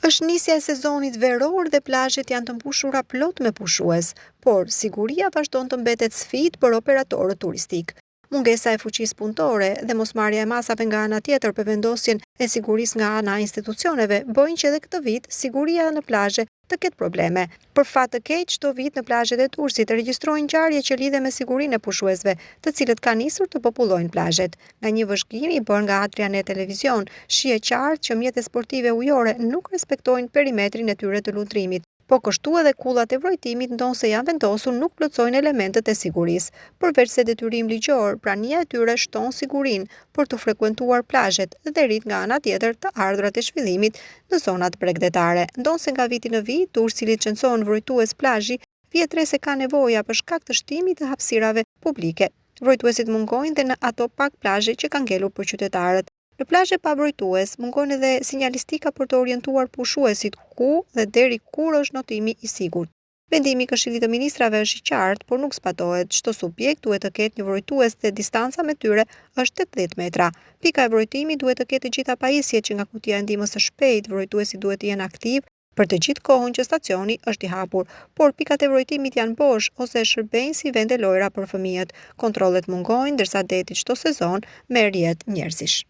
Është nisja e sezonit veror dhe plazhet janë të mbushura plot me pushues, por siguria vazhdon të mbetet sfidë për operatorët turistik. Mungesa e fuqisë punëtore dhe mosmarrja e masave nga ana tjetër për vendosjen e sigurisë nga ana e institucioneve bëjnë që edhe këtë vit siguria në plazhe të ketë probleme. Për fat të keq, çdo vit në plazhet e Durrësit regjistrojnë ngjarje që lidhen me sigurinë e pushuesve, të cilët kanë nisur të popullojnë plazhet. Nga një vëzhgim i bërë nga Adrianet Televizion, shihet qartë që mjetet sportive ujore nuk respektojnë perimetrin e tyre të lutrimit. Po kështu edhe kullat e vrojtimit ndonse janë vendosur nuk plotësojnë elementet e sigurisë. Përveç se detyrim ligjor, prania e tyre shton sigurinë për të frekuentuar plazhet dhe rrit nga ana tjetër të ardhurat e zhvillimit në zonat bregdetare. Ndonse nga viti në vit, Durrësi licencon vrojtues plazhi, vjet re se ka nevoja për shkak të shtimit të hapësirave publike. Vrojtuesit mungojnë dhe në ato pak plazhe që kanë ngelur për qytetarët. Në plazhe pa vrojtues mungon edhe sinjalistika për të orientuar pushuesit ku dhe deri kur është notimi i sigurt. Vendimi i Këshillit të Ministrave është i qartë, por nuk zbatohet. Çdo subjekt duhet të ketë një vrojtues dhe distanca me tyre është 80 metra. Pika e vrojtimit duhet të ketë të gjitha pajisjet që nga kutia e ndihmës së shpejtë vrojtuesi duhet të jenë aktiv për të gjithë kohën që stacioni është i hapur, por pikat e vrojtimit janë bosh ose shërbejnë si vende lojra për fëmijët. Kontrollet mungojnë ndërsa deti çdo sezon merr jetë njerëzish.